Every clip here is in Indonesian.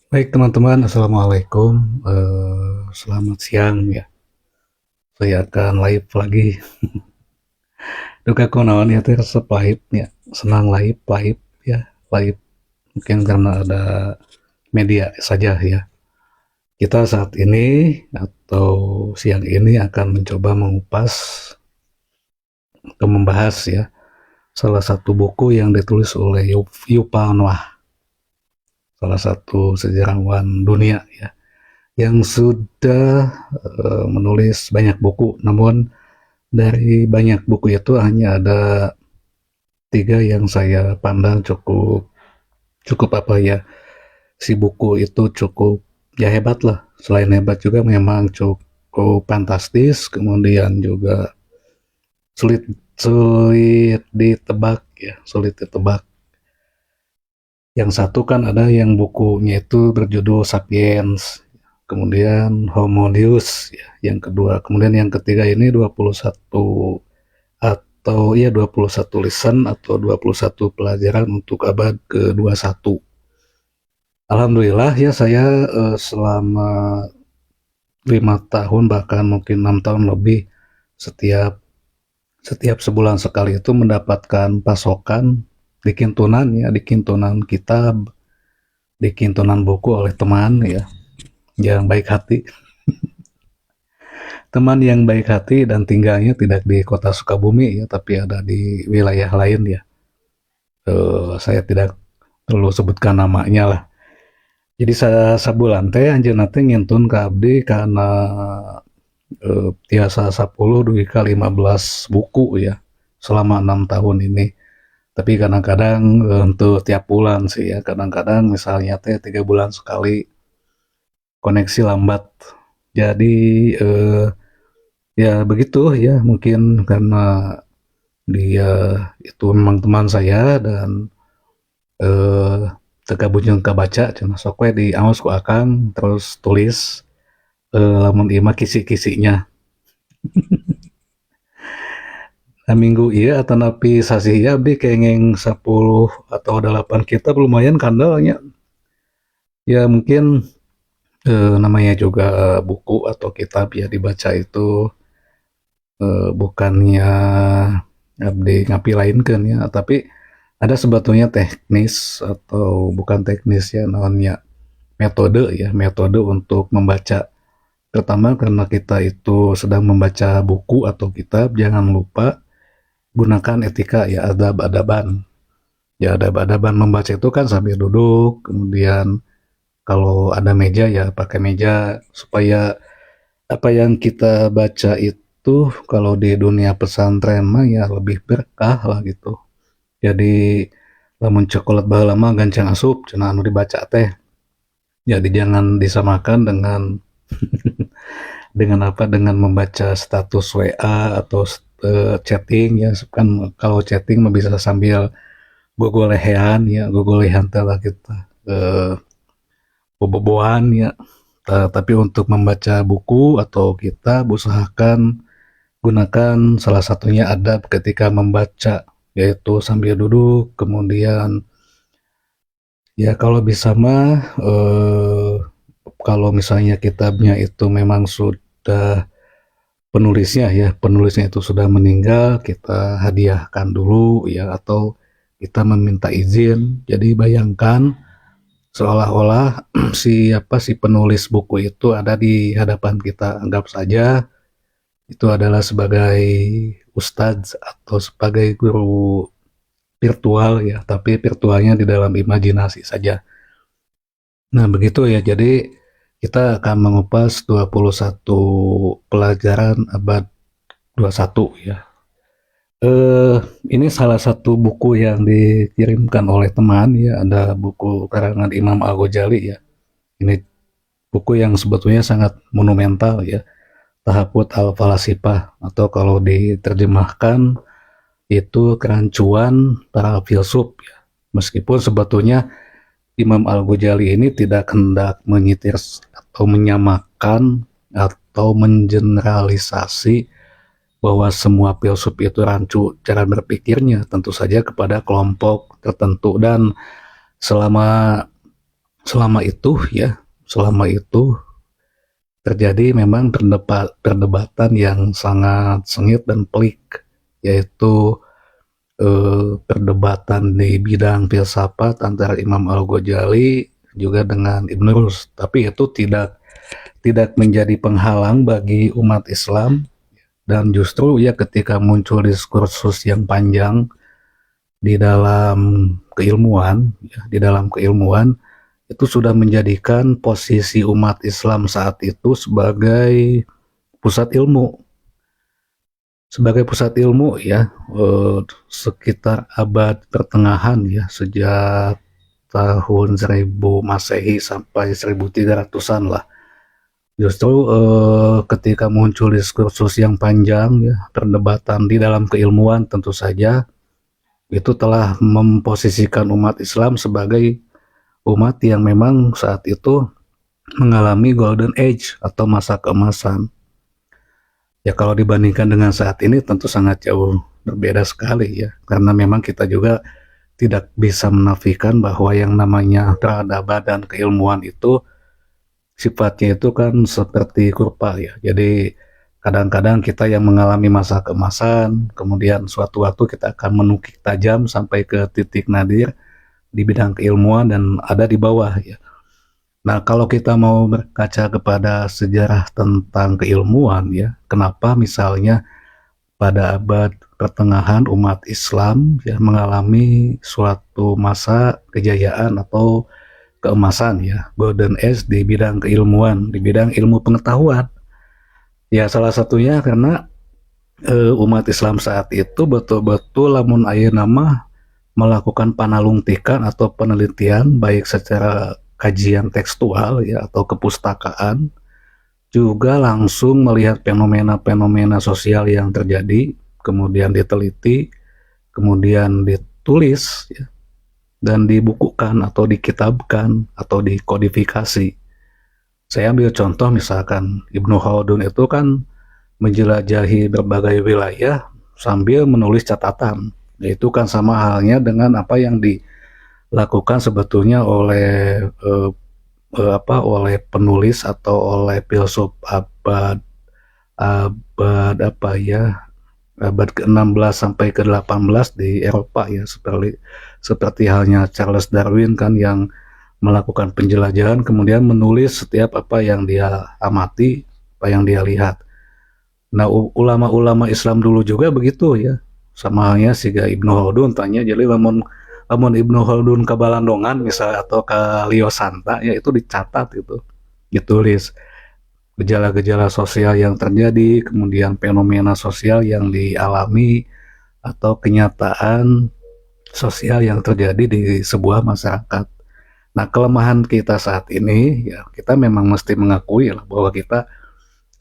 Baik teman-teman, assalamualaikum. Selamat siang ya. Saya akan live lagi. Duka kunaon ya teh resep live ya. Senang live ya. Live mungkin karena ada media saja ya. Kita saat ini atau siang ini akan mencoba mengupas atau membahas ya salah satu buku yang ditulis oleh Yuval Noah, salah satu sejarawan dunia ya, yang sudah menulis banyak buku. Namun dari banyak buku itu hanya ada tiga yang saya pandang cukup cukup apa ya, si buku itu cukup ya hebat lah. Selain hebat juga memang cukup fantastis, kemudian juga sulit sulit ditebak ya, sulit ditebak. Yang satu kan ada yang bukunya itu berjudul Sapiens, kemudian Homo Deus ya, yang kedua, kemudian yang ketiga ini 21 atau ya 21 lesson atau 21 pelajaran untuk abad ke-21. Alhamdulillah ya saya selama 5 tahun bahkan mungkin 6 tahun lebih, setiap setiap sebulan sekali itu mendapatkan pasokan di kintunan ya, di kintunan kitab, di kintunan buku oleh teman ya yang baik hati, teman yang baik hati dan tinggalnya tidak di kota Sukabumi ya, tapi ada di wilayah lain ya. Saya tidak perlu sebutkan namanya lah. Jadi sabulan teh anjeunna teh ngintun ka abdi karena tiasa 10 dugi ka 15 buku ya selama 6 tahun ini. Tapi kadang-kadang untuk tiap bulan sih ya, kadang-kadang misalnya teh 3 bulan sekali koneksi lambat. Jadi ya begitu ya, mungkin karena dia itu memang teman saya dan eh teka bunjung kebaca cenah sok we di aos ku akang terus tulis lamun ieu mah kisi-kisinya. Nah, minggu iya atau napi sasi ieu abdi kenging 10 atau 8 kitab lumayan kandalnya. Ya mungkin namanya juga buku atau kitab ya dibaca itu bukannya abdi ngapilainkeun ya, tapi ada sebetulnya teknis atau bukan teknis ya, namanya metode ya, metode untuk membaca. Pertama, karena kita itu sedang membaca buku atau kitab, jangan lupa gunakan etika ya, adab-adaban. Ya, adab-adaban membaca itu kan sambil duduk, kemudian kalau ada meja ya pakai meja, supaya apa yang kita baca itu kalau di dunia pesantren mah ya lebih berkah lah gitu. Jadi lamun cokolat baheula mah gancang asup cenah anu dibaca teh. Jadi jangan disamakan dengan dengan apa, dengan membaca status WA atau chatting ya, kan kalau chatting mah bisa sambil gogolehan ya, gogolehan teh lah kita bobogohan ya. Tapi untuk membaca buku atau kitab usahakan gunakan salah satunya adab ketika membaca, yaitu sambil duduk, kemudian ya kalau bisa mah kalau misalnya kitabnya itu memang sudah penulisnya itu sudah meninggal, kita hadiahkan dulu ya, atau kita meminta izin. Jadi bayangkan seolah-olah si penulis buku itu ada di hadapan kita. Anggap saja itu adalah sebagai ustadz atau sebagai guru virtual ya, tapi virtualnya di dalam imajinasi saja. Nah, begitu ya. Jadi kita akan mengupas 21 pelajaran abad 21 ya. Eh, ini salah satu buku yang dikirimkan oleh teman ya, ada buku karangan Imam Al-Ghazali ya. Ini buku yang sebetulnya sangat monumental ya, Tahaput Al-Falasifah, atau kalau diterjemahkan itu kerancuan para filsuf ya. Meskipun sebetulnya Imam Al-Ghazali ini tidak hendak menyitir atau menyamakan atau mengeneralisasi bahwa semua filsuf itu rancu cara berpikirnya, tentu saja kepada kelompok tertentu. Dan selama selama itu ya, selama itu terjadi memang perdebatan yang sangat sengit dan pelik, yaitu perdebatan di bidang filsafat antara Imam Al-Ghazali juga dengan Ibn Rus. Tapi itu tidak menjadi penghalang bagi umat Islam, dan justru ya ketika muncul diskursus yang panjang di dalam keilmuan, ya, di dalam keilmuan itu sudah menjadikan posisi umat Islam saat itu sebagai pusat ilmu, ya, sekitar abad pertengahan ya, sejak tahun 1000 Masehi sampai 1300-an lah. Justru ketika muncul diskursus yang panjang ya, perdebatan di dalam keilmuan tentu saja itu telah memposisikan umat Islam sebagai umat yang memang saat itu mengalami golden age atau masa keemasan. Ya kalau dibandingkan dengan saat ini tentu sangat jauh berbeda sekali ya, karena memang kita juga tidak bisa menafikan bahwa yang namanya peradaban dan keilmuan itu sifatnya itu kan seperti kurva ya. Jadi kadang-kadang kita yang mengalami masa keemasan, kemudian suatu waktu kita akan menukik tajam sampai ke titik nadir di bidang keilmuan dan ada di bawah ya. Nah, kalau kita mau berkaca kepada sejarah tentang keilmuan ya, kenapa misalnya pada abad pertengahan umat Islam ya mengalami suatu masa kejayaan atau keemasan ya, golden age di bidang keilmuan, di bidang ilmu pengetahuan. Ya salah satunya karena umat Islam saat itu betul-betul lamun aya nama melakukan panalungtikan atau penelitian baik secara kajian tekstual ya atau kepustakaan, juga langsung melihat fenomena-fenomena sosial yang terjadi, kemudian diteliti, kemudian ditulis ya, dan dibukukan atau dikitabkan atau dikodifikasi. Saya ambil contoh misalkan Ibnu Khaldun itu kan menjelajahi berbagai wilayah sambil menulis catatan. Itu kan sama halnya dengan apa yang dilakukan sebetulnya oleh oleh penulis atau oleh filsuf abad ke-16 sampai ke-18 di Eropa ya, seperti halnya Charles Darwin kan yang melakukan penjelajahan kemudian menulis setiap apa yang dia amati, apa yang dia lihat. Nah, ulama-ulama Islam dulu juga begitu ya. Sama halnya siga Ibnu Khaldun tanya, jadi lamun Ibnu Khaldun ke Balandongan misal atau ke Lio Santa ya itu dicatat itu, ditulis gejala-gejala sosial yang terjadi, kemudian fenomena sosial yang dialami atau kenyataan sosial yang terjadi di sebuah masyarakat. Nah, kelemahan kita saat ini ya kita memang mesti mengakui lah bahwa kita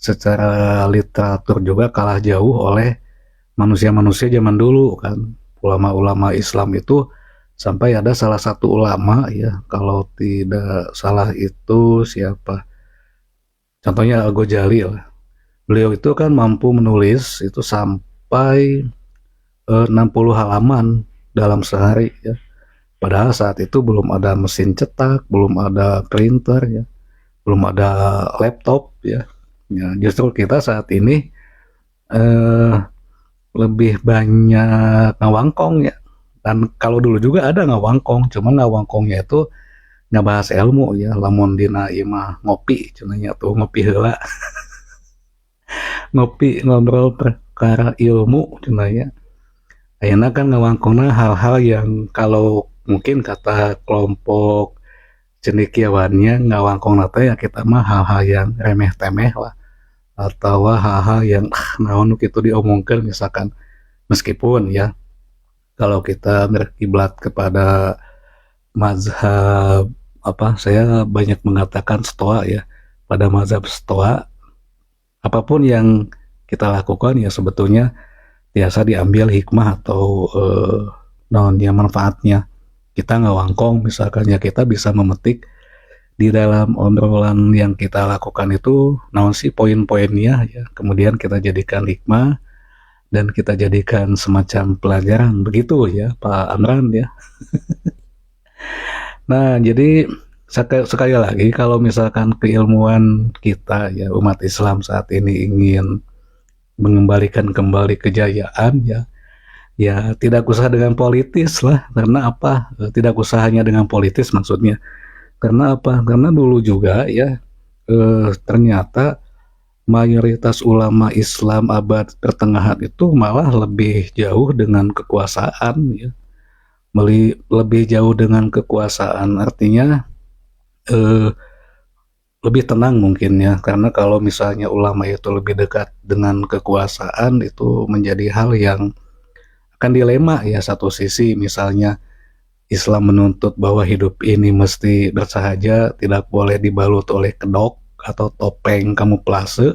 secara literatur juga kalah jauh oleh manusia-manusia zaman dulu kan. Ulama-ulama Islam itu sampai ada salah satu ulama ya, kalau tidak salah itu siapa? Contohnya Al-Ghazali lah. Beliau itu kan mampu menulis itu sampai 60 halaman dalam sehari ya. Padahal saat itu belum ada mesin cetak, belum ada printer ya, belum ada laptop ya. Ya justru kita saat ini eh, lebih banyak ngawangkong ya. Dan kalau dulu juga ada ngawangkong, cuman ngawangkongnya itu nggak bahas ilmu ya, lamun dina imah ngopi, cenanya tuh ngopi heula, ngopi ngobrol perkara ilmu cenanya. Ayeuna kan ngawangkongna hal-hal yang kalau mungkin kata kelompok cendekiawannya ngawangkong teh ya kita mah hal-hal yang remeh temeh lah, atau hal-hal yang naon gitu diomongkan misalkan, meskipun ya kalau kita berkiblat kepada mazhab apa, saya banyak mengatakan Stoa ya, pada mazhab Stoa apapun yang kita lakukan ya sebetulnya biasa diambil hikmah atau naonnya manfaatnya. Kita ngawangkong misalkan ya kita bisa memetik di dalam obrolan yang kita lakukan itu naon sih poin-poinnya ya, kemudian kita jadikan hikmah dan kita jadikan semacam pelajaran begitu ya Pak Amran ya. Nah jadi sekali lagi kalau misalkan keilmuan kita ya umat Islam saat ini ingin mengembalikan kembali kejayaan ya, ya tidak usah dengan politis lah. Karena apa? Tidak usah hanya dengan politis maksudnya. Karena apa? Karena dulu juga ya ternyata mayoritas ulama Islam abad pertengahan itu malah lebih jauh dengan kekuasaan ya. Lebih jauh dengan kekuasaan artinya eh, lebih tenang mungkin ya, karena kalau misalnya ulama itu lebih dekat dengan kekuasaan itu menjadi hal yang akan dilema ya. Satu sisi misalnya Islam menuntut bahwa hidup ini mesti bersahaja, tidak boleh dibalut oleh kedok atau topeng kamuflase.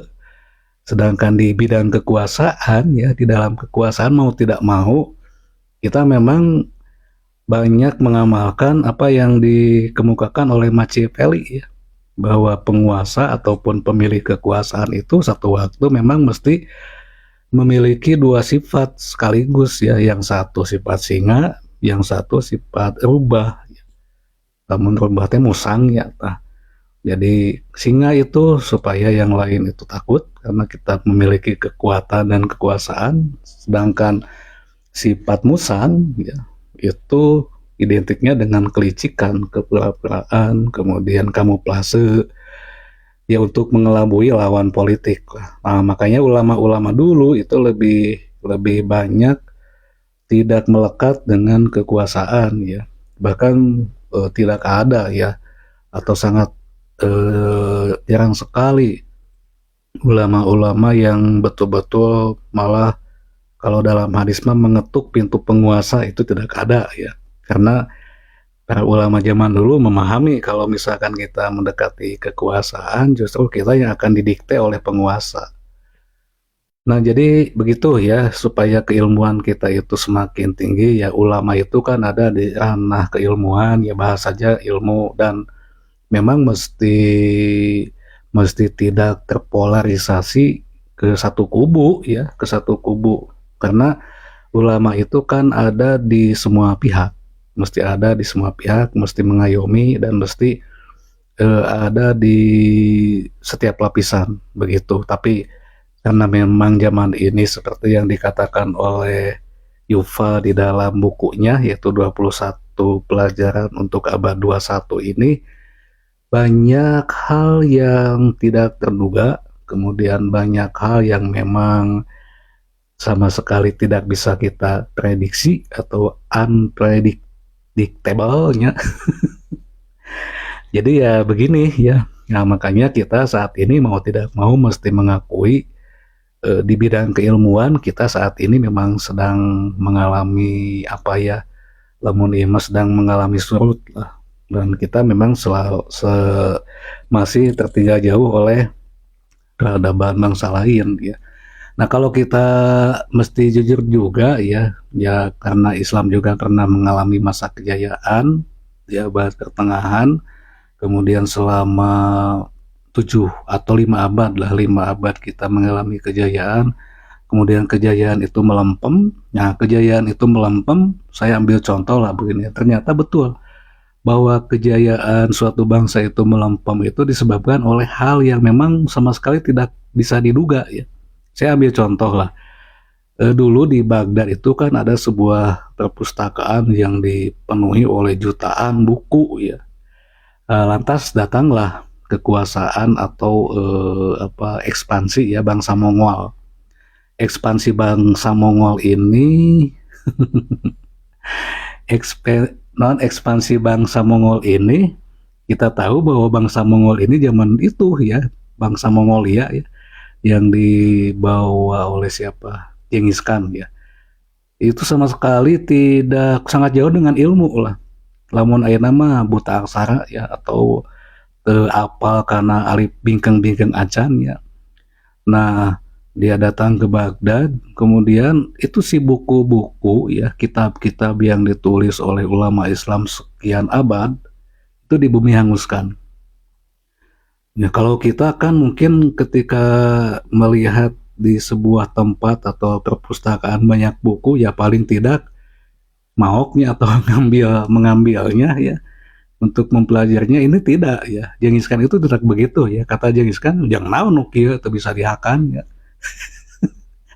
Sedangkan di bidang kekuasaan ya, di dalam kekuasaan mau tidak mau kita memang banyak mengamalkan apa yang dikemukakan oleh Machiavelli ya, bahwa penguasa ataupun pemilik kekuasaan itu satu waktu memang mesti memiliki dua sifat sekaligus ya, yang satu sifat singa, yang satu sifat rubah. Namun rubahnya musang ya. Nah, jadi singa itu supaya yang lain itu takut karena kita memiliki kekuatan dan kekuasaan, sedangkan sifat musang ya itu identiknya dengan kelicikan, kepura-puraan, kemudian kamuflase ya untuk mengelabui lawan politik lah. Nah, makanya ulama-ulama dulu itu lebih lebih banyak tidak melekat dengan kekuasaan ya. Bahkan tidak ada ya, atau sangat jarang sekali ulama-ulama yang betul-betul malah kalau dalam hadis mah mengetuk pintu penguasa, itu tidak ada ya. Karena para ulama zaman dulu memahami kalau misalkan kita mendekati kekuasaan justru kita yang akan didikte oleh penguasa. Nah, jadi begitu ya, supaya keilmuan kita itu semakin tinggi ya, ulama itu kan ada di ranah keilmuan ya, bahas saja ilmu, dan memang mesti mesti tidak terpolarisasi ke satu kubu ya, ke satu kubu. Karena ulama itu kan ada di semua pihak, mesti ada di semua pihak, mesti mengayomi dan mesti ada di setiap lapisan begitu. Tapi karena memang zaman ini seperti yang dikatakan oleh Yuval di dalam bukunya, yaitu 21 pelajaran untuk abad 21 ini, banyak hal yang tidak terduga, kemudian banyak hal yang memang sama sekali tidak bisa kita prediksi atau unpredictable-nya. Jadi ya begini ya. Nah, makanya kita saat ini mau tidak mau mesti mengakui di bidang keilmuan kita saat ini memang sedang mengalami apa ya, lamun ieu sedang mengalami surut lah, dan kita memang masih tertinggal jauh oleh peradaban bangsa lain ya. Nah, kalau kita mesti jujur juga ya, ya karena Islam juga pernah mengalami masa kejayaan di abad pertengahan, kemudian selama 7 atau 5 abad lah, 5 abad kita mengalami kejayaan, kemudian kejayaan itu melempem. Nah, kejayaan itu melempem, saya ambil contoh lah begini, ternyata betul bahwa kejayaan suatu bangsa itu melempem itu disebabkan oleh hal yang memang sama sekali tidak bisa diduga ya. Saya ambil contoh lah, dulu di Baghdad itu kan ada sebuah perpustakaan yang dipenuhi oleh jutaan buku ya. Lantas datanglah kekuasaan atau ekspansi ya bangsa Mongol. Ekspansi bangsa Mongol ini non ekspansi bangsa Mongol ini, kita tahu bahwa bangsa Mongol ini zaman itu ya, bangsa Mongolia ya, yang dibawa oleh siapa? Genghis Khan ya. Itu sama sekali tidak, sangat jauh dengan ilmu lah. Lamun aya nama buta aksara ya, atau apal karena alif bingkeng-bingkeng acan ya. Nah, dia datang ke Baghdad, kemudian itu si buku-buku ya, kitab-kitab yang ditulis oleh ulama Islam sekian abad itu dibumi hanguskan. Ya, kalau kita kan mungkin ketika melihat di sebuah tempat atau perpustakaan banyak buku ya paling tidak maoknya atau mengambilnya ya, untuk mempelajarinya ini tidak ya. Genghis Khan itu tidak begitu ya. Kata Genghis Khan, jangan naon nu kieu teu bisa dihakan ya.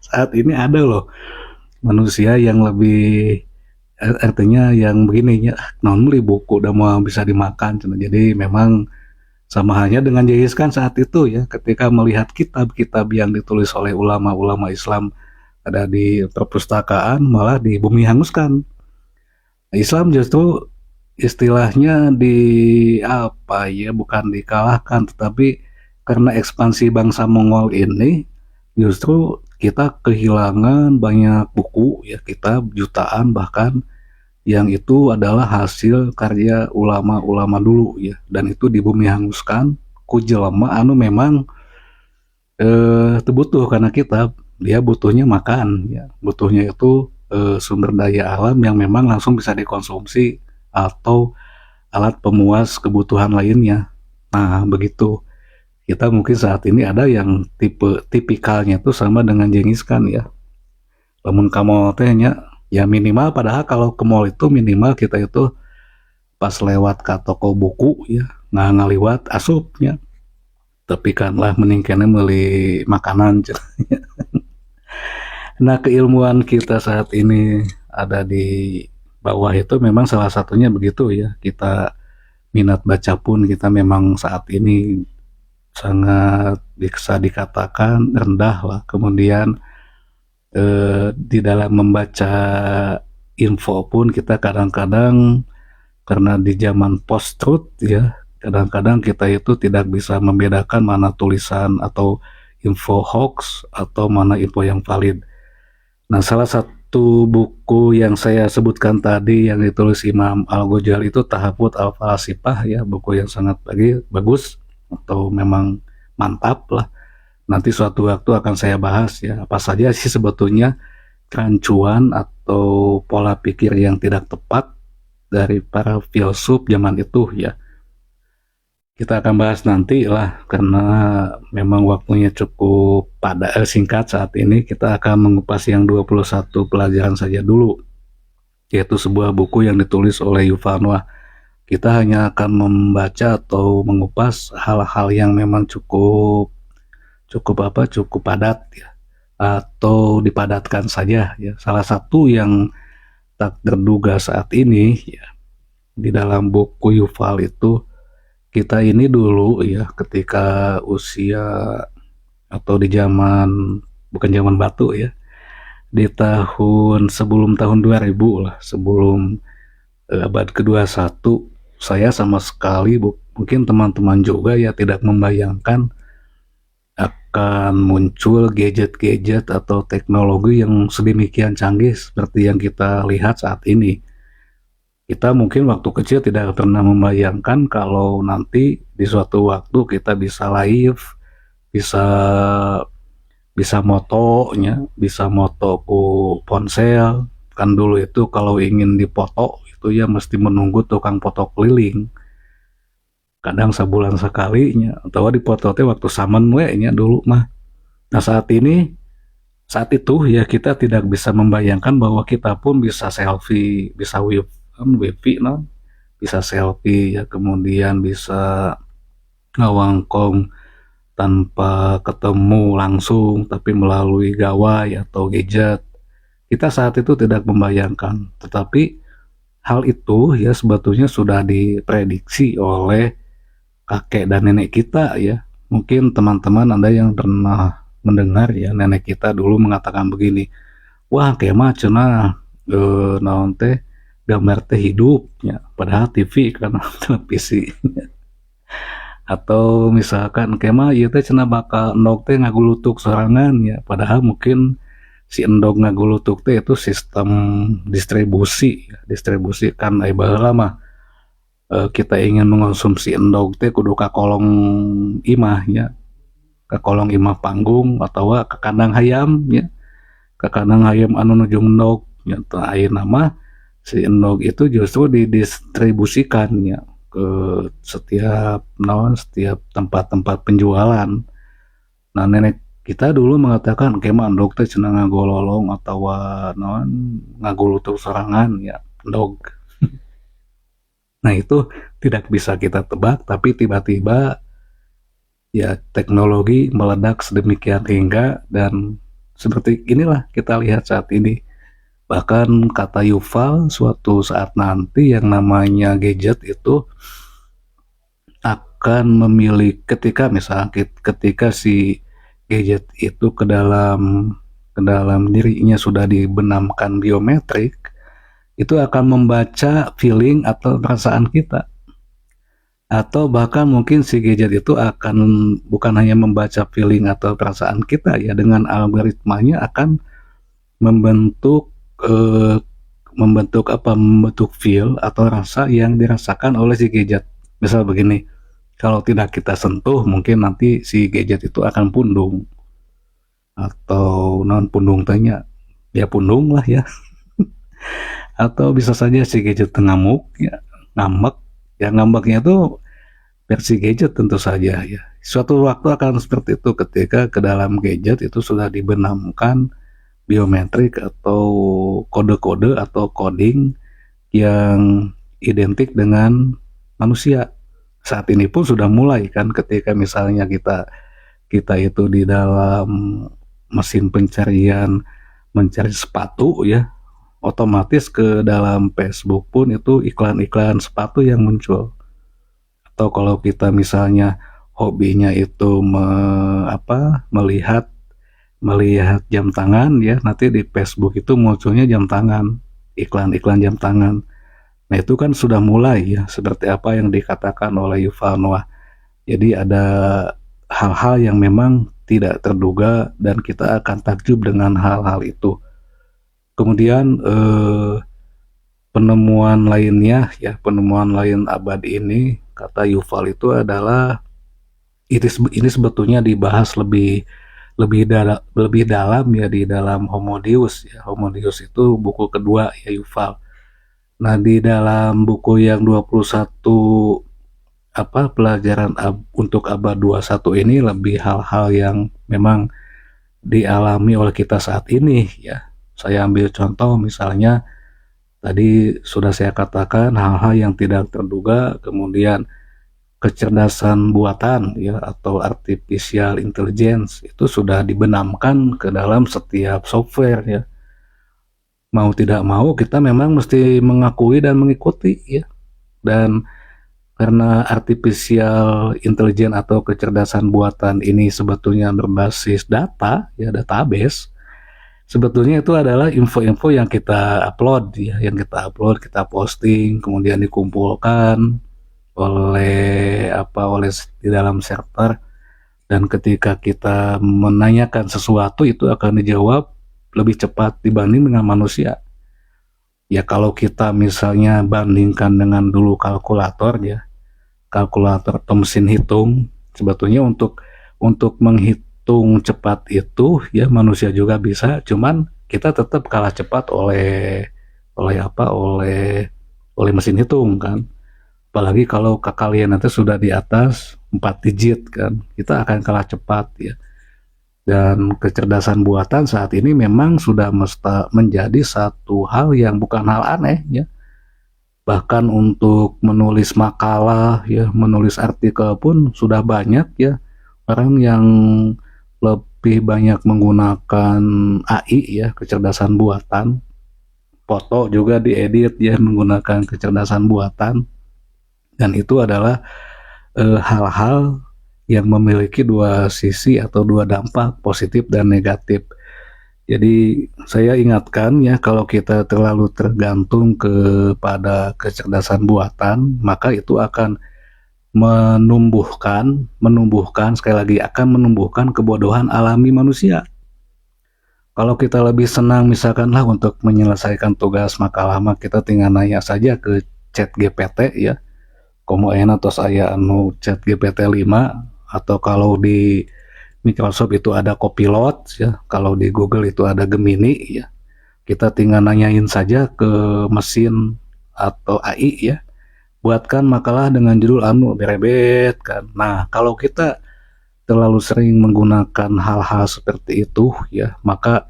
Saat ini ada loh manusia yang lebih artinya yang begini ya, non beli buku udah mau bisa dimakan. Jadi memang sama halnya dengan Genghis Khan saat itu ya, ketika melihat kitab-kitab yang ditulis oleh ulama-ulama Islam ada di perpustakaan malah di bumi hanguskan. Islam justru istilahnya di apa ya, bukan dikalahkan tetapi karena ekspansi bangsa Mongol ini justru kita kehilangan banyak buku ya, kitab jutaan bahkan yang itu adalah hasil karya ulama-ulama dulu ya, dan itu di bumi hanguskan ku jelema anu memang butuh karena kitab, dia butuhnya makan ya, butuhnya itu sumber daya alam yang memang langsung bisa dikonsumsi atau alat pemuas kebutuhan lainnya. Nah begitu, kita mungkin saat ini ada yang tipikalnya tuh sama dengan Genghis Khan ya. Lamun ka mall teh nya ya minimal, padahal kalau ke mall itu minimal kita itu pas lewat ke toko buku ya nggak ngaliwat asupnya, tapi kan lah mending kena beli makanan. Nah keilmuan kita saat ini ada di bawah itu memang salah satunya begitu ya, kita minat baca pun kita memang saat ini sangat bisa dikatakan rendah lah. Kemudian di dalam membaca info pun kita kadang-kadang karena di zaman post truth ya, kadang-kadang kita itu tidak bisa membedakan mana tulisan atau info hoax atau mana info yang valid. Nah salah satu buku yang saya sebutkan tadi yang ditulis Imam Al-Ghazali itu Tahafut Al-Falasifah ya, buku yang sangat bagus atau memang mantap lah. Nanti suatu waktu akan saya bahas ya, apa saja sih sebetulnya kerancuan atau pola pikir yang tidak tepat dari para filsuf zaman itu ya. Kita akan bahas nanti lah, karena memang waktunya cukup singkat saat ini. Kita akan mengupas yang 21 pelajaran saja dulu, yaitu sebuah buku yang ditulis oleh Yuval Noah. Kita hanya akan membaca atau mengupas hal-hal yang memang cukup padat ya, atau dipadatkan saja ya. Salah satu yang tak terduga saat ini ya, di dalam buku Yuval itu, kita ini dulu ya ketika usia atau di zaman, bukan zaman batu ya, di tahun sebelum tahun 2000 lah, sebelum abad ke-21, saya sama sekali mungkin teman-teman juga ya tidak membayangkan akan muncul gadget-gadget atau teknologi yang sedemikian canggih seperti yang kita lihat saat ini. Kita mungkin waktu kecil tidak pernah membayangkan kalau nanti di suatu waktu kita bisa live, bisa motonya, bisa moto ku ponsel. Kan dulu itu kalau ingin dipoto itu ya mesti menunggu tukang foto keliling. Kadang sebulan sekalinya, atau dipoto teh waktu samen we nya dulu mah. Nah saat itu ya kita tidak bisa membayangkan bahwa kita pun bisa selfie, bisa wifi no, bisa selfie ya, kemudian bisa ngawangkong tanpa ketemu langsung tapi melalui gawai atau gadget. Kita saat itu tidak membayangkan, tetapi hal itu ya sebetulnya sudah diprediksi oleh kakek dan nenek kita ya. Mungkin teman-teman Anda yang pernah mendengar ya, nenek kita dulu mengatakan begini, wah kemah cenah naon teh gambar teh hidupnya, padahal TV karena televisi. Atau misalkan kemah ieu teh cenah bakal endog teh ngagulutuk sorangan ya, padahal mungkin si endog ngagulutuk teh itu sistem distribusi kan baheula mah kita ingin mengonsumsi endog teh kudu ka kolong imah ya, ke kolong imah panggung atau ke kandang hayam ya, ke kandang hayam anu nuju endog ya. Ayeuna mah si endog itu justru didistribusikan ya ke setiap tempat-tempat penjualan. Nah nenek kita dulu mengatakan kemah endog teh cenah ngagololong atau naon ngagulutuk sorangan ya endog. Nah, itu tidak bisa kita tebak, tapi tiba-tiba ya teknologi meledak sedemikian hingga, dan seperti inilah kita lihat saat ini. Bahkan kata Yuval, suatu saat nanti yang namanya gadget itu akan memilih, ketika misalnya ketika si gadget itu ke dalam dirinya sudah dibenamkan biometrik, itu akan membaca feeling atau perasaan kita. Atau bahkan mungkin si gadget itu akan bukan hanya membaca feeling atau perasaan kita ya, dengan algoritmanya akan membentuk eh, membentuk feel atau rasa yang dirasakan oleh si gadget. Misal begini, kalau tidak kita sentuh mungkin nanti si gadget itu akan pundung, atau non pundung tanya ya, pundung lah ya. Atau bisa saja si gadget ngamuk ya, ngambek ya, ngambeknya tuh versi gadget tentu saja ya. Suatu waktu akan seperti itu ketika ke dalam gadget itu sudah dibenamkan biometrik atau kode-kode atau coding yang identik dengan manusia. Saat ini pun sudah mulai kan, ketika misalnya kita kita itu di dalam mesin pencarian mencari sepatu ya, otomatis ke dalam Facebook pun itu iklan-iklan sepatu yang muncul. Atau kalau kita misalnya hobinya itu melihat melihat jam tangan ya, nanti di Facebook itu munculnya jam tangan, iklan-iklan jam tangan. Nah, itu kan sudah mulai ya, seperti apa yang dikatakan oleh Yuval Noah. Jadi ada hal-hal yang memang tidak terduga dan kita akan takjub dengan hal-hal itu. Kemudian penemuan lainnya ya, penemuan lain abad ini kata Yuval itu adalah ini sebetulnya dibahas lebih dalam ya di dalam Homo Deus ya. Homo Deus itu buku kedua ya Yuval. Nah, di dalam buku yang 21 pelajaran untuk abad 21 ini lebih hal-hal yang memang dialami oleh kita saat ini ya. Saya ambil contoh misalnya tadi sudah saya katakan hal-hal yang tidak terduga, kemudian kecerdasan buatan ya atau artificial intelligence itu sudah dibenamkan ke dalam setiap software ya. Mau tidak mau kita memang mesti mengakui dan mengikuti ya. Dan karena artificial intelligence atau kecerdasan buatan ini sebetulnya berbasis data ya, database, sebetulnya itu adalah info-info yang kita upload ya, kita posting, kemudian dikumpulkan oleh di dalam server, dan ketika kita menanyakan sesuatu itu akan dijawab lebih cepat dibanding dengan manusia. Ya kalau kita misalnya bandingkan dengan dulu kalkulator ya, kalkulator atau mesin hitung, sebetulnya untuk menghitung cepat itu ya manusia juga bisa, cuman kita tetap kalah cepat oleh mesin hitung kan. Apalagi kalau kekalian nanti sudah di atas 4 digit kan, kita akan kalah cepat ya. Dan kecerdasan buatan saat ini memang sudah menjadi satu hal yang bukan hal aneh ya. Bahkan untuk menulis makalah ya, menulis artikel pun sudah banyak ya orang yang lebih banyak menggunakan AI ya, kecerdasan buatan. Foto juga diedit ya menggunakan kecerdasan buatan. Dan itu adalah hal-hal yang memiliki dua sisi atau dua dampak positif dan negatif. Jadi saya ingatkan ya, kalau kita terlalu tergantung kepada kecerdasan buatan, maka itu akan menumbuhkan sekali lagi akan menumbuhkan kebodohan alami manusia. Kalau kita lebih senang misalkan lah untuk menyelesaikan tugas makalah, mah kita tinggal nanya saja ke Chat GPT ya. Komo enak tos aya anu Chat GPT 5, atau kalau di Microsoft itu ada Copilot ya, kalau di Google itu ada Gemini ya. Kita tinggal nanyain saja ke mesin atau AI ya, buatkan makalah dengan judul anu berebet kan. Nah, kalau kita terlalu sering menggunakan hal-hal seperti itu ya, maka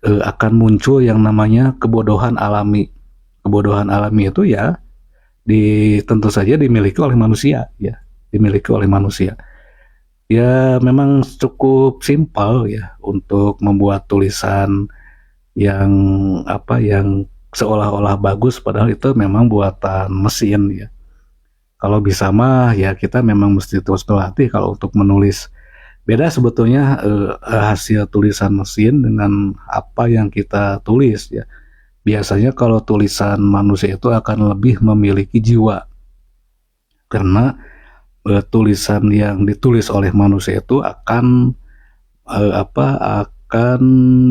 akan muncul yang namanya kebodohan alami. Kebodohan alami itu ya tentu saja dimiliki oleh manusia ya, dimiliki oleh manusia. Ya memang cukup simpel ya untuk membuat tulisan yang yang seolah-olah bagus padahal itu memang buatan mesin ya. Kalau bisa mah ya kita memang mesti terus berlatih kalau untuk menulis. Beda sebetulnya hasil tulisan mesin dengan apa yang kita tulis ya. Biasanya kalau tulisan manusia itu akan lebih memiliki jiwa karena tulisan yang ditulis oleh manusia itu akan akan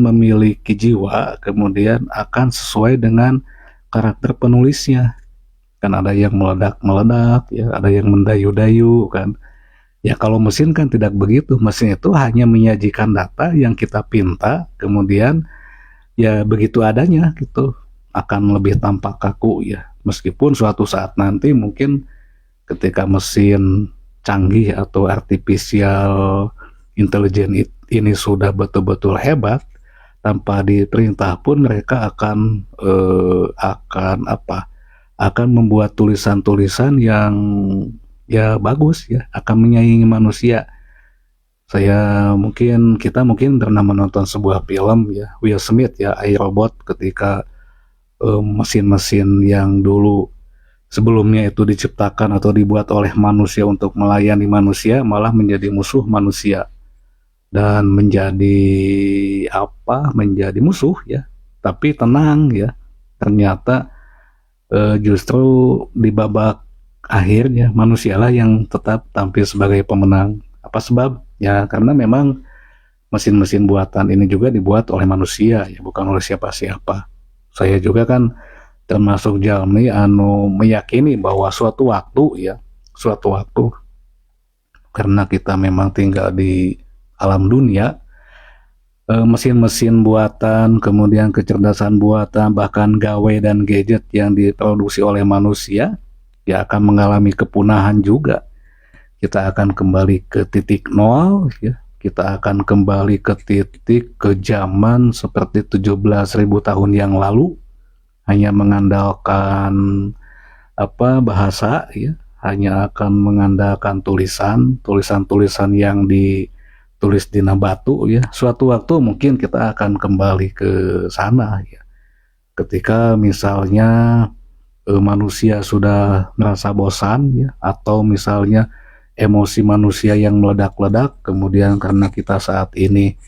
memiliki jiwa, kemudian akan sesuai dengan karakter penulisnya. Kan ada yang meledak-meledak, ya, ada yang mendayu-dayu kan. Ya kalau mesin kan tidak begitu, mesin itu hanya menyajikan data yang kita pinta, kemudian ya begitu adanya gitu, akan lebih tampak kaku ya. Meskipun suatu saat nanti mungkin ketika mesin canggih atau artificial intelligence ini sudah betul-betul hebat, tanpa diperintah pun mereka akan membuat tulisan-tulisan yang ya bagus ya, akan menyaingi manusia. Kita mungkin pernah menonton sebuah film ya, Will Smith ya, iRobot, ketika mesin-mesin yang dulu sebelumnya itu diciptakan atau dibuat oleh manusia untuk melayani manusia malah menjadi musuh manusia dan menjadi musuh ya. Tapi tenang ya, ternyata justru di babak akhirnya manusialah yang tetap tampil sebagai pemenang. Apa sebab? Ya karena memang mesin-mesin buatan ini juga dibuat oleh manusia ya, bukan oleh siapa-siapa. Saya juga kan termasuk jalmi meyakini bahwa suatu waktu karena kita memang tinggal di alam dunia, mesin-mesin buatan, kemudian kecerdasan buatan, bahkan gawe dan gadget yang diproduksi oleh manusia ya akan mengalami kepunahan juga. Kita akan kembali ke titik nol ya. Kita akan kembali ke zaman seperti 17.000 tahun yang lalu, hanya mengandalkan bahasa ya, hanya akan mengandalkan tulisan yang ditulis di batu ya. Suatu waktu mungkin kita akan kembali ke sana ya. Ketika misalnya manusia sudah merasa bosan ya, atau misalnya emosi manusia yang meledak-ledak, kemudian karena kita saat ini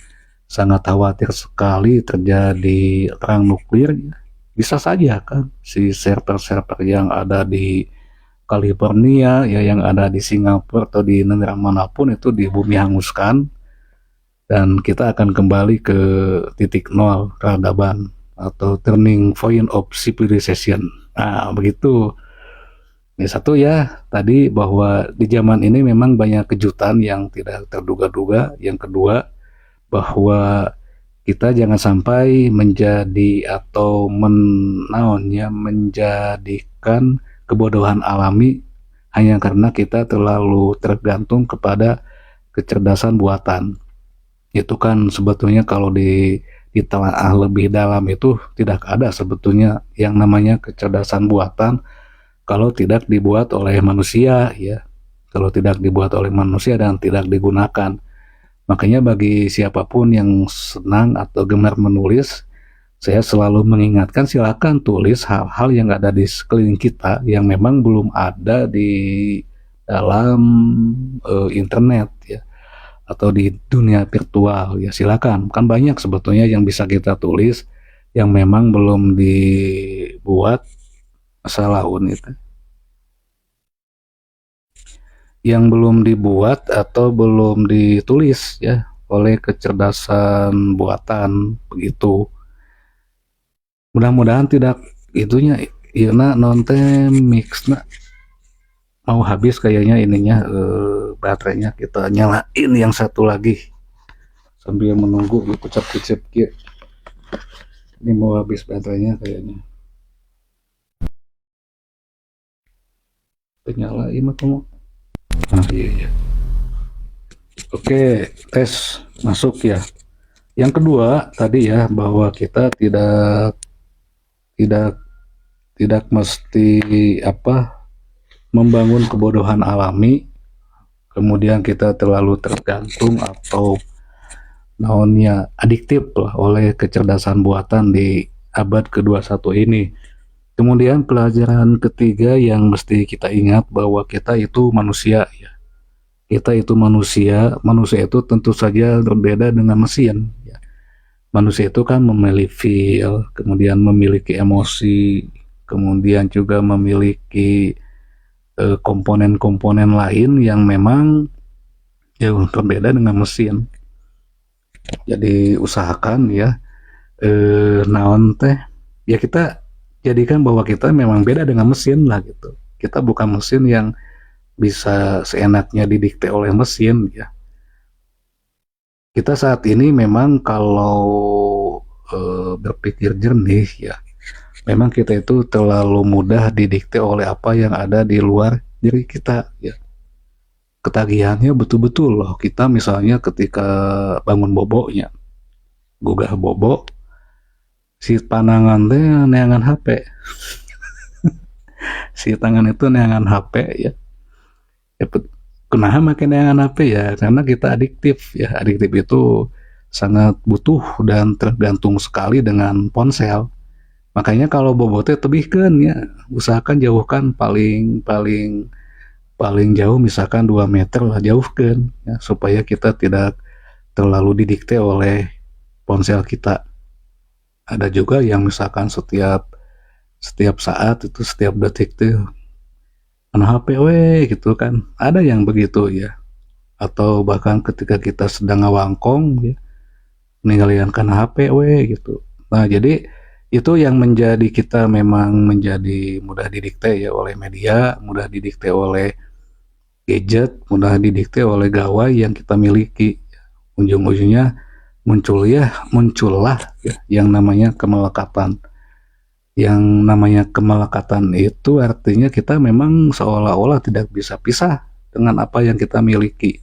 sangat khawatir sekali terjadi perang nuklir ya, bisa saja kan si server-server yang ada di California ya, yang ada di Singapura atau di negara manapun itu di bumi hanguskan dan kita akan kembali ke titik nol peradaban atau turning point of civilization. Nah begitu. Ini satu ya tadi bahwa di zaman ini memang banyak kejutan yang tidak terduga-duga. Yang kedua bahwa kita jangan sampai menjadikan kebodohan alami hanya karena kita terlalu tergantung kepada kecerdasan buatan. Itu kan sebetulnya kalau ditelaah lebih dalam itu tidak ada sebetulnya yang namanya kecerdasan buatan kalau tidak dibuat oleh manusia ya, kalau tidak dibuat oleh manusia dan tidak digunakan. Makanya bagi siapapun yang senang atau gemar menulis, saya selalu mengingatkan silakan tulis hal-hal yang ada di sekeliling kita yang memang belum ada di dalam internet ya, atau di dunia virtual ya, silakan. Kan banyak sebetulnya yang bisa kita tulis yang memang belum dibuat masalah itu, yang belum dibuat atau belum ditulis ya oleh kecerdasan buatan begitu. Mudah-mudahan tidak itunya Irna nonton mixna mau habis kayaknya ininya baterainya. Kita nyalain yang satu lagi sambil menunggu kucap-kucap gitu. Ini mau habis baterainya kayaknya. Penyalain mah kamu. Nah iya. Oke, tes masuk ya. Yang kedua tadi ya bahwa kita tidak mesti membangun kebodohan alami, kemudian kita terlalu tergantung atau naonnya adiktif lah oleh kecerdasan buatan di abad ke-21 ini. Kemudian pelajaran ketiga yang mesti kita ingat bahwa kita itu manusia ya. Kita itu manusia, manusia itu tentu saja berbeda dengan mesin ya. Manusia itu kan memiliki feel, kemudian memiliki emosi, kemudian juga memiliki komponen-komponen lain yang memang jauh berbeda dengan mesin. Jadi usahakan ya naon teh ya kita jadikan bahwa kita memang beda dengan mesin lah gitu. Kita bukan mesin yang bisa seenaknya didikte oleh mesin ya. Kita saat ini memang kalau berpikir jernih ya, memang kita itu terlalu mudah didikte oleh apa yang ada di luar diri kita ya. Ketagihannya betul-betul loh, kita misalnya ketika bangun boboknya, gugah bobo, si panangan teh neangan HP, si tangan itu neangan HP ya. Kenapa makin neangan HP ya? Karena kita adiktif ya. Adiktif itu sangat butuh dan tergantung sekali dengan ponsel. Makanya kalau bobotnya tebihkan ya, usahakan jauhkan paling paling paling jauh misalkan 2 meter lah, jauhkan ya, supaya kita tidak terlalu didikte oleh ponsel kita. Ada juga yang misalkan setiap saat itu, setiap detik tuh mana HP gitu kan, ada yang begitu ya. Atau bahkan ketika kita sedang ngawangkong ya, meninggalkan HP gitu. Nah jadi itu yang menjadi kita memang menjadi mudah didikte ya oleh media, mudah didikte oleh gadget, mudah didikte oleh gawai yang kita miliki. Ujung-ujungnya muncullah ya yang namanya kemelekatan. Yang namanya kemelekatan itu artinya kita memang seolah-olah tidak bisa pisah dengan apa yang kita miliki.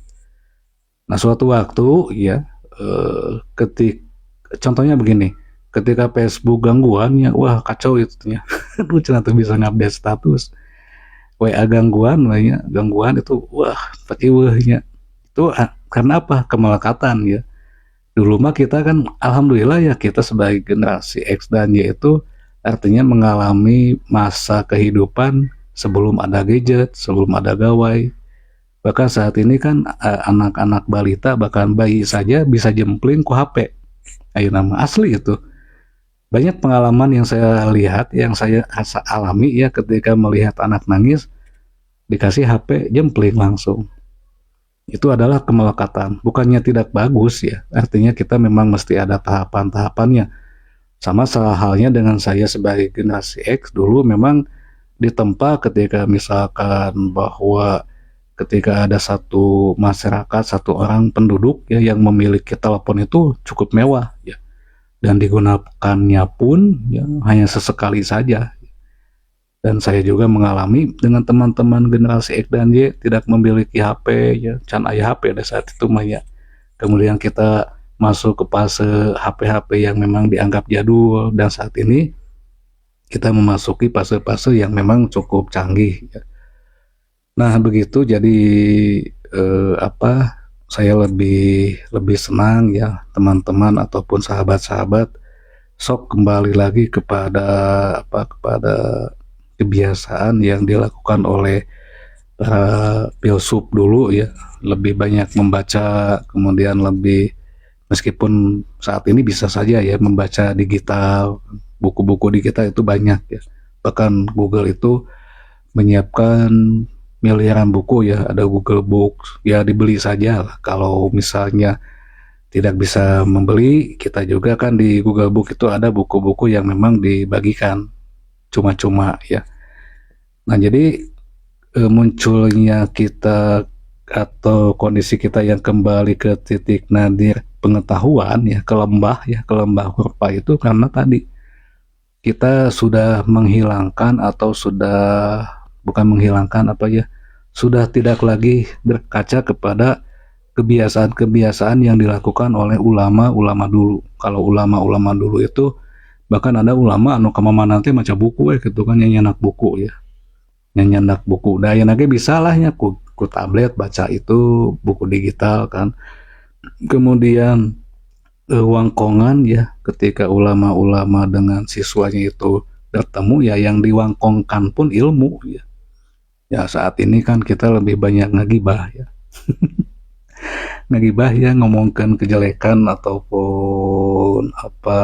Nah suatu waktu ya contohnya begini, ketika Facebook gangguannya, wah kacau itu ya. Aduh cenah bisa ngupdate status. WA gangguan itu wah patiweuhnya. Itu karena apa? Kemelekatan ya. Dulu mah kita kan alhamdulillah ya, kita sebagai generasi X dan Y itu artinya mengalami masa kehidupan sebelum ada gadget, sebelum ada gawai. Bahkan saat ini kan anak-anak balita bahkan bayi saja bisa jempling ku HP. Ayo nama asli itu. Banyak pengalaman yang saya lihat, yang saya alami ya ketika melihat anak nangis dikasih HP jempling langsung. Itu adalah kemelekatan. Bukannya tidak bagus ya, artinya kita memang mesti ada tahapan-tahapannya. Sama salah halnya dengan saya sebagai generasi X, dulu memang ditempa ketika misalkan bahwa ketika ada satu masyarakat, satu orang penduduk ya yang memiliki telepon itu cukup mewah ya, dan digunakannya pun ya hanya sesekali saja. Dan saya juga mengalami dengan teman-teman generasi X dan Y tidak memiliki HP ya, can aya HP pada saat itu mah ya. Kemudian kita masuk ke fase HP-HP yang memang dianggap jadul, dan saat ini kita memasuki fase-fase yang memang cukup canggih ya. Nah begitu, jadi saya lebih senang ya teman-teman ataupun sahabat-sahabat sok kembali lagi kepada kebiasaan yang dilakukan oleh filsuf dulu ya, lebih banyak membaca, kemudian lebih, meskipun saat ini bisa saja ya membaca digital, buku-buku digital itu banyak ya, bahkan Google itu menyiapkan miliaran buku ya, ada Google Books ya, dibeli saja lah. Kalau misalnya tidak bisa membeli, kita juga kan di Google Book itu ada buku-buku yang memang dibagikan cuma-cuma ya. Nah jadi munculnya kita atau kondisi kita yang kembali ke titik nadir pengetahuan ya, ke lembah kurva itu karena tadi kita sudah menghilangkan atau sudah bukan menghilangkan sudah tidak lagi berkaca kepada kebiasaan-kebiasaan yang dilakukan oleh ulama-ulama dulu. Kalau ulama-ulama dulu itu bahkan ada ulama anu kamana teh maca buku gitu kan, yang nyenak buku ya. nyandak buku daya nage bisa lah ya ku tablet baca itu buku digital kan. Kemudian wangkongan ya, ketika ulama-ulama dengan siswanya itu bertemu ya, yang diwangkongkan pun ilmu ya. Ya saat ini kan kita lebih banyak ngegibah ya. Ngegibah ya, ngomongkan kejelekan ataupun apa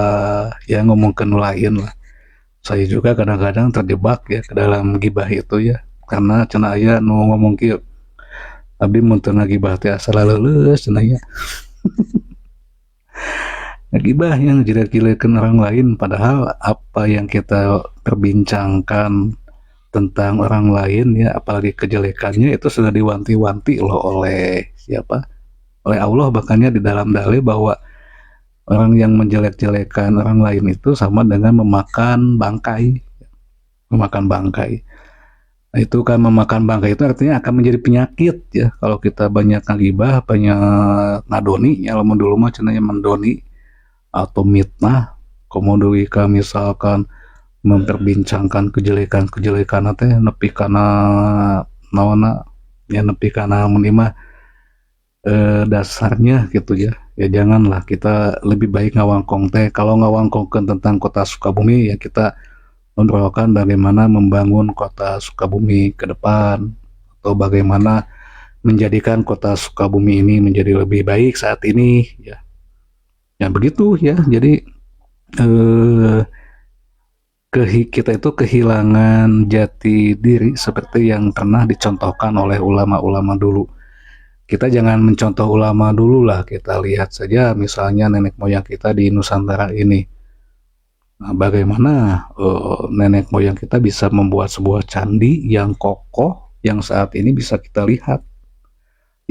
ya, ngomongkan lain lah. Saya juga kadang-kadang terjebak ya ke dalam gibah itu ya, karena cenah aya nu ngomong kieu, abdi mun teu ngagibah teh asa leuleus cenah ya. Ngagibah yang jelek-jelekan orang lain, padahal apa yang kita perbincangkan tentang orang lain ya, apalagi kejelekannya itu sudah diwanti-wanti loh oleh siapa? Oleh Allah, bahkannya di dalam dalil bahwa orang yang menjelek-jelekan orang lain itu sama dengan memakan bangkai. Memakan bangkai. Nah, itu kan memakan bangkai itu artinya akan menjadi penyakit ya. Kalau kita banyak ngagibah, banyak ngadoni, ya lama dulu mah cenanya mendoni atau mitnah, kemudian misalkan memperbincangkan kejelekan-kejelekan teh nepi kana naona ya, nepi kana menimah dasarnya gitu ya. Ya janganlah, kita lebih baik ngawangkong teh. Kalau ngawangkongkeun tentang kota Sukabumi ya, kita mendoakan bagaimana membangun kota Sukabumi ke depan, atau bagaimana menjadikan kota Sukabumi ini menjadi lebih baik saat ini ya. Ya begitu ya. Jadi kita itu kehilangan jati diri seperti yang pernah dicontohkan oleh ulama-ulama dulu. Kita jangan mencontoh ulama dulu lah, kita lihat saja misalnya nenek moyang kita di Nusantara ini. Nah, bagaimana nenek moyang kita bisa membuat sebuah candi yang kokoh, yang saat ini bisa kita lihat,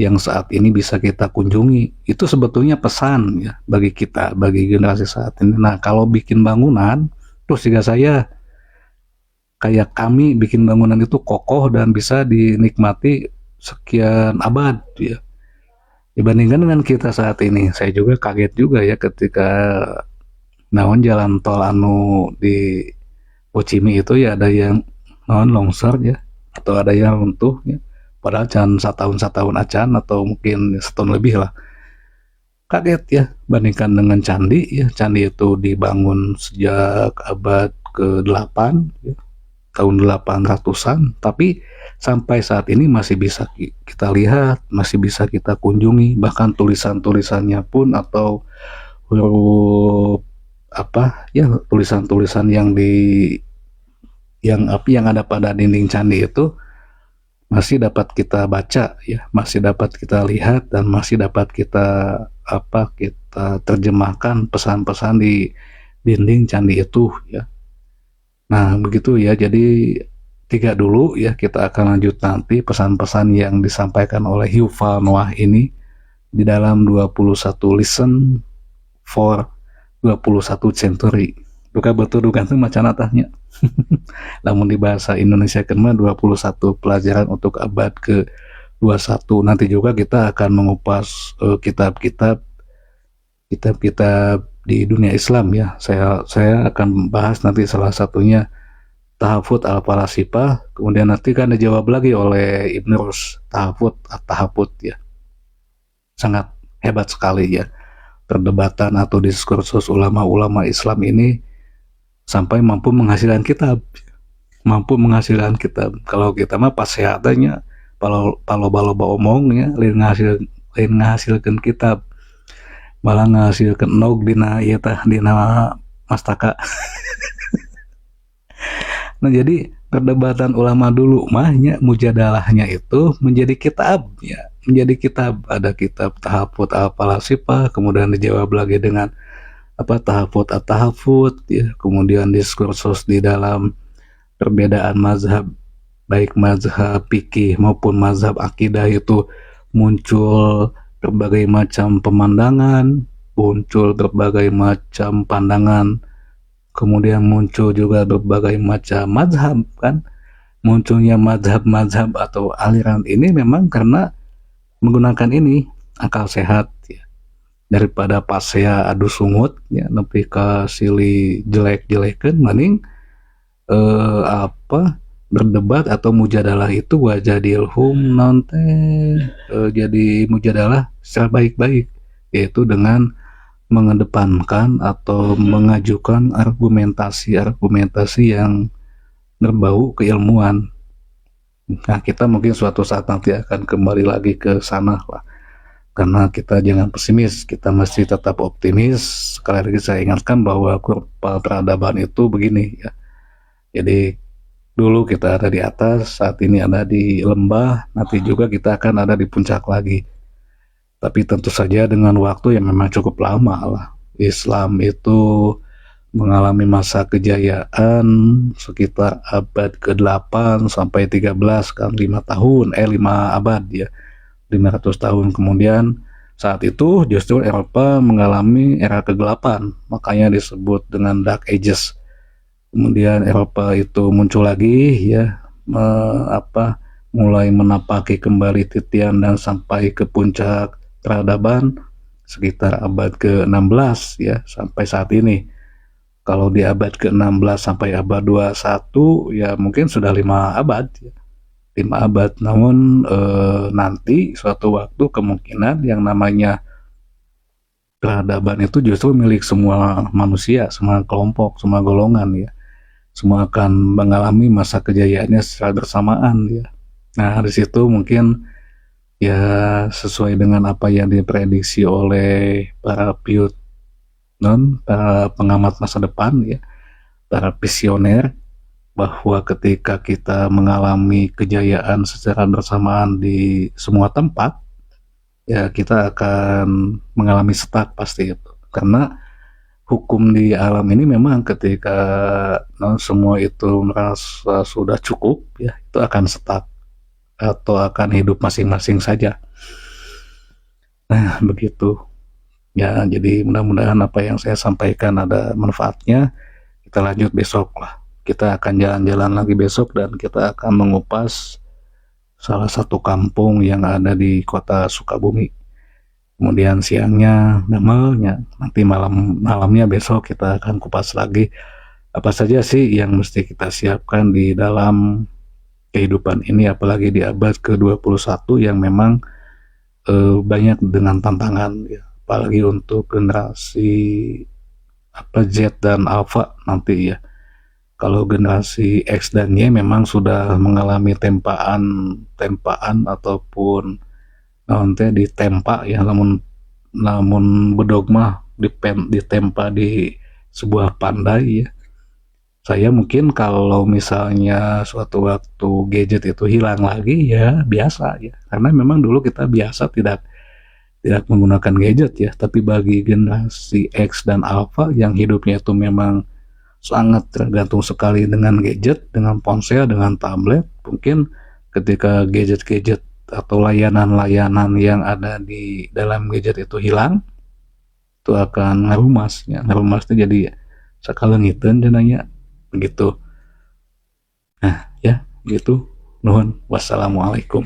yang saat ini bisa kita kunjungi. Itu sebetulnya pesan ya bagi kita, bagi generasi saat ini. Nah, kalau bikin bangunan, terus jika saya kayak kami bikin bangunan itu kokoh dan bisa dinikmati sekian abad ya, dibandingkan dengan kita saat ini. Saya juga kaget juga ya ketika naon jalan tol anu di Bocimi itu ya ada yang naon longsor ya, atau ada yang runtuh ya, padahal can setahun acan atau mungkin setahun lebih lah. Kaget ya, bandingkan dengan candi ya. Candi itu dibangun sejak abad ke-8 ya, tahun 800-an, tapi sampai saat ini masih bisa kita lihat, masih bisa kita kunjungi, bahkan tulisan-tulisannya pun atau huruf apa ya, tulisan-tulisan yang ada pada dinding candi itu masih dapat kita baca ya, masih dapat kita lihat, dan masih dapat kita terjemahkan pesan-pesan di dinding candi itu ya. Nah begitu ya, jadi 3 dulu ya, kita akan lanjut nanti pesan-pesan yang disampaikan oleh Yuval Noah ini di dalam 21 lesson for 21 century. Duka betul duka itu macan atahnya. Namun di bahasa Indonesia kan 21 pelajaran untuk abad ke-21. Nanti juga kita akan mengupas kitab-kitab di dunia Islam ya. Saya akan bahas nanti salah satunya Tahafut al-Falasifah, kemudian nanti kan dijawab lagi oleh Ibn Rus, Tahafut ya. Sangat hebat sekali ya perdebatan atau diskursus ulama-ulama Islam ini sampai mampu menghasilkan kitab. Kalau kita mah pas sehatannya palo-baloba omongnya lain ngahasilkan kitab, malah ngahasilkan nog dina ieu tah dina mastaka. Nah jadi perdebatan ulama dulu mahnya mujadalahnya itu menjadi kitab ya, menjadi kitab. Ada kitab Tahafut al-Falasifah, kemudian dijawab lagi dengan Tahafut at-Tahafut ya, kemudian diskursus di dalam perbedaan mazhab, baik mazhab fikih maupun mazhab akidah itu muncul berbagai macam pemandangan, muncul berbagai macam pandangan, kemudian muncul juga berbagai macam mazhab kan. Munculnya mazhab-mazhab atau aliran ini memang karena menggunakan ini akal sehat ya. Daripada pasea adu sungut ya, nepi ka silih jelek-jelekeun mending berdebat atau mujadalah itu wajadilhum non teh jadi mujadalah secara baik-baik, yaitu dengan mengedepankan atau mengajukan argumentasi-argumentasi yang berbau keilmuan. Nah, kita mungkin suatu saat nanti akan kembali lagi ke sana lah. Karena kita jangan pesimis, kita mesti tetap optimis. Sekali lagi saya ingatkan bahwa kurva peradaban itu begini ya. Jadi dulu kita ada di atas, saat ini ada di lembah, nanti juga kita akan ada di puncak lagi. Tapi tentu saja dengan waktu yang memang cukup lama lah. Islam itu mengalami masa kejayaan sekitar abad ke-8 sampai 13 kan 5 tahun 5 abad ya, 500 tahun kemudian. Saat itu justru Eropa mengalami era kegelapan, makanya disebut dengan Dark Ages. Kemudian Eropa itu muncul lagi ya, mulai menapaki kembali titian dan sampai ke puncak peradaban sekitar abad ke-16 ya sampai saat ini. Kalau di abad ke-16 sampai abad 21 ya mungkin sudah 5 abad ya. 5 abad, namun nanti suatu waktu kemungkinan yang namanya peradaban itu justru milik semua manusia, semua kelompok, semua golongan ya. Semua akan mengalami masa kejayaannya secara bersamaan ya. Nah, di situ mungkin ya sesuai dengan apa yang diprediksi oleh para para pengamat masa depan ya, para visioner, bahwa ketika kita mengalami kejayaan secara bersamaan di semua tempat, ya kita akan mengalami stuck pasti itu. Karena hukum di alam ini memang ketika semua itu merasa sudah cukup, ya itu akan stuck atau akan hidup masing-masing saja. Nah, begitu. Ya, jadi mudah-mudahan apa yang saya sampaikan ada manfaatnya. Kita lanjut besok lah. Kita akan jalan-jalan lagi besok dan kita akan mengupas salah satu kampung yang ada di kota Sukabumi. Kemudian siangnya Damelnya, nanti malamnya besok kita akan kupas lagi apa saja sih yang mesti kita siapkan di dalam kehidupan ini, apalagi di abad ke-21 yang memang banyak dengan tantangan ya. Apalagi untuk generasi Z dan Alpha nanti ya. Kalau generasi X dan Y memang sudah mengalami tempaan ataupun nanti ditempa ya, namun bedogma ditempa di sebuah pandai ya. Saya mungkin kalau misalnya suatu waktu gadget itu hilang lagi ya biasa ya, karena memang dulu kita biasa tidak menggunakan gadget ya. Tapi bagi generasi X dan Alpha yang hidupnya itu memang sangat tergantung sekali dengan gadget, dengan ponsel, dengan tablet, mungkin ketika gadget-gadget atau layanan-layanan yang ada di dalam gadget itu hilang, itu akan ngarumas ya. Ngarumas itu jadi sakalengiteun jenanya begitu. Nah ya gitu, nuhun, wassalamualaikum.